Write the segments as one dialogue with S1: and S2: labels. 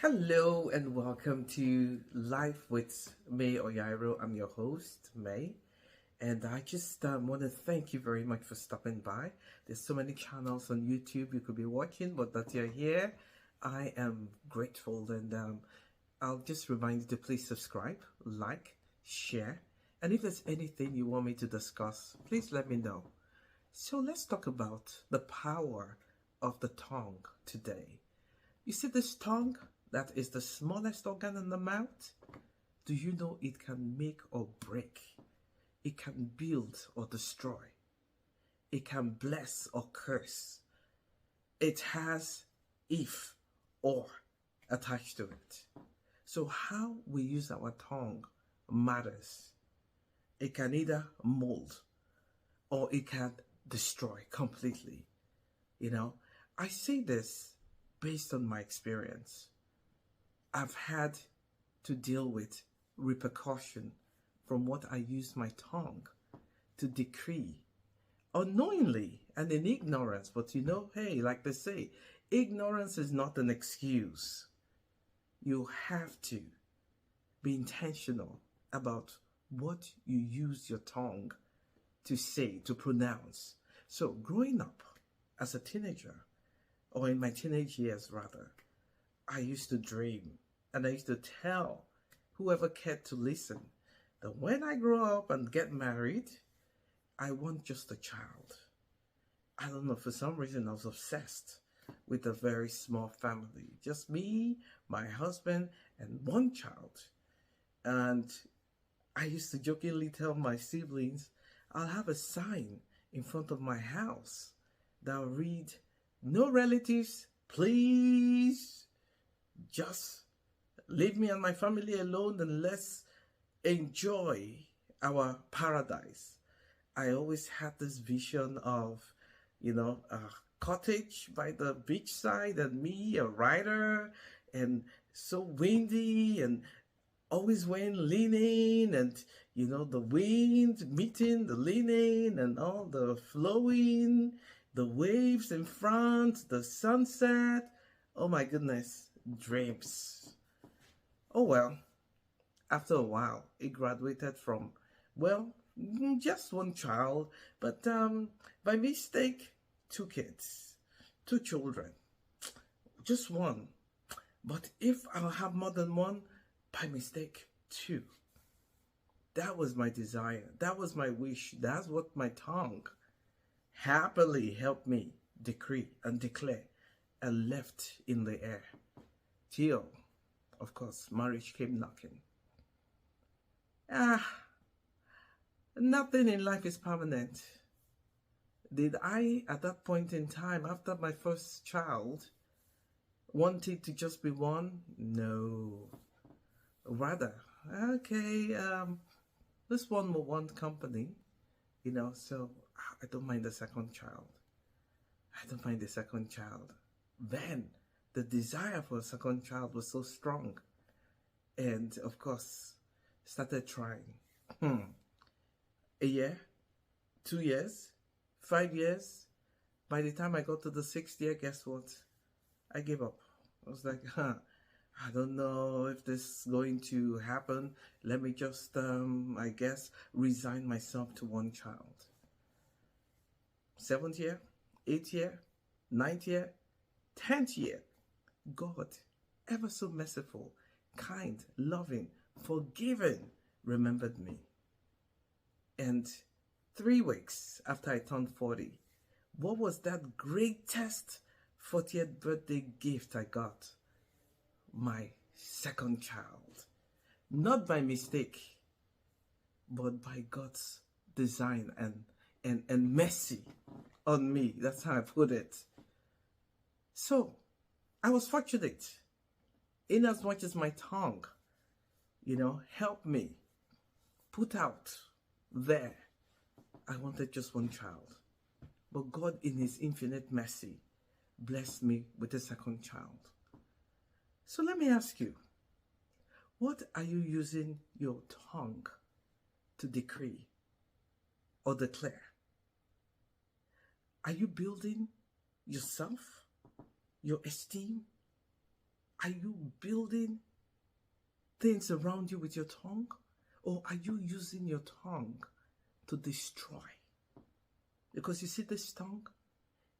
S1: Hello and welcome to Life with May Oyairo. I'm your host, May, and I just want to thank you very much for stopping by. There's so many channels on YouTube you could be watching, but that you're here, I am grateful. And I'll just remind you to please subscribe, like, share, and if there's anything you want me to discuss, please let me know. So let's talk about the power of the tongue today. You see this tongue that is the smallest organ in the mouth? Do you know it can make or break? It can build or destroy. It can bless or curse. It has if or attached to it. So how we use our tongue matters. It can either mold or it can destroy completely. I say this based on my experience. I've had to deal with repercussion from what I use my tongue to decree unknowingly and in ignorance. But hey, like they say, ignorance is not an excuse. You have to be intentional about what you use your tongue to say, to pronounce. So growing up as a teenager, or in my teenage years rather, I used to dream and I used to tell whoever cared to listen that when I grow up and get married, I want just a child. I don't know, for some reason I was obsessed with a very small family. Just me, my husband, and one child. And I used to jokingly tell my siblings, I'll have a sign in front of my house that'll read, "No relatives, please. Just leave me and my family alone and let's enjoy our paradise." I always had this vision of, a cottage by the beachside and me, a rider, and so windy and always wearing linen and, the wind meeting the linen and all the flowing, the waves in front, the sunset. Oh my goodness, dreams. Oh well, after a while, it graduated from, just one child, but by mistake, two kids, two children, just one. But if I'll have more than one, by mistake, two. That was my desire. That was my wish. That's what my tongue happily helped me decree and declare and left in the air. Till, of course, marriage came knocking. Nothing in life is permanent. Did I, at that point in time, after my first child, want it to just be one? No. Rather, okay, this one will want company, so I don't mind the second child. I don't mind the second child. Then, the desire for a second child was so strong. And, of course, started trying. A year, 2 years, 5 years. By the time I got to the 6th year, guess what? I gave up. I was like, I don't know if this is going to happen. Let me just, I guess, resign myself to one child. 7th year, 8th year, 9th year, 10th year. God, ever so merciful, kind, loving, forgiving, remembered me. And 3 weeks after I turned 40, what was that greatest 40th birthday gift I got? My second child. Not by mistake, but by God's design and mercy on me. That's how I put it. So, I was fortunate in as much as my tongue, helped me put out there. I wanted just one child. But God, in His infinite mercy, blessed me with a second child. So let me ask you, what are you using your tongue to decree or declare? Are you building yourself, your esteem? Are you building things around you with your tongue? Or are you using your tongue to destroy? Because you see this tongue,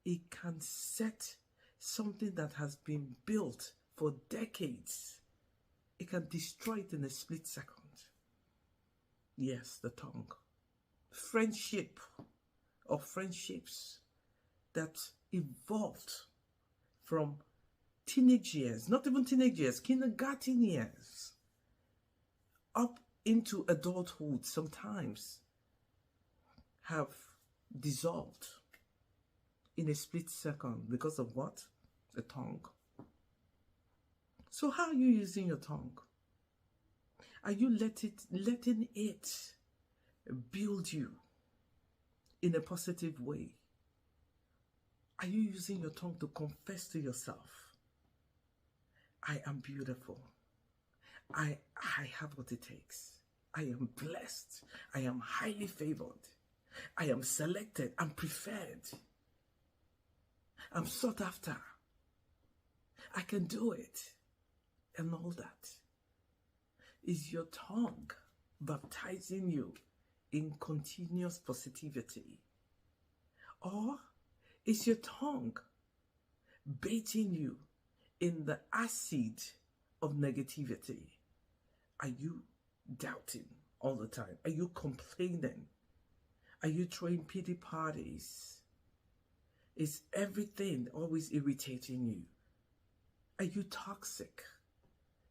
S1: it can set something that has been built for decades. It can destroy it in a split second. Yes, the tongue. Friendship or friendships that evolved from teenage years, not even teenage years, kindergarten years, up into adulthood sometimes have dissolved in a split second because of what? The tongue. So how are you using your tongue? Are you letting it build you in a positive way? Are you using your tongue to confess to yourself, I am beautiful. I have what it takes. I am blessed. I am highly favored. I am selected. I'm preferred. I'm sought after. I can do it. And all that. Is your tongue baptizing you in continuous positivity? Or is your tongue baiting you in the acid of negativity? Are you doubting all the time? Are you complaining? Are you throwing pity parties? Is everything always irritating you? Are you toxic?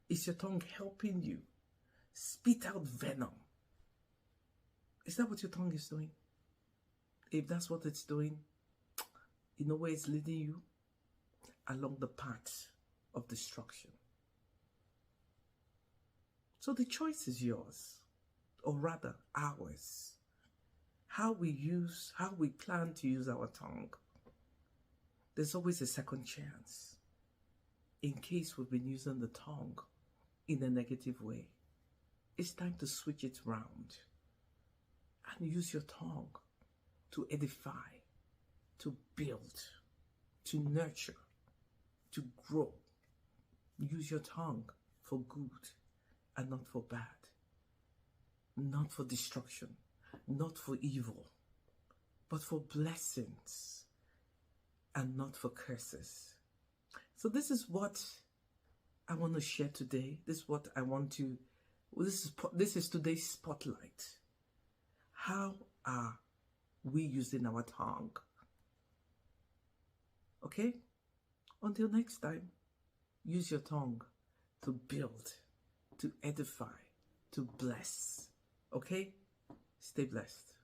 S1: Is your tongue helping you spit out venom? Is that what your tongue is doing? If that's what it's doing, you know where it's leading you? Along the path of destruction. So the choice is yours, or rather ours. How we plan to use our tongue. There's always a second chance in case we've been using the tongue in a negative way. It's time to switch it around and use your tongue to edify, to build, to nurture, to grow. Use your tongue for good and not for bad, not for destruction, not for evil, but for blessings and not for curses. So this is what I want to share today. This is what I want to, this is today's spotlight. How are we using our tongue? Okay? Until next time, use your tongue to build, to edify, to bless. Okay? Stay blessed.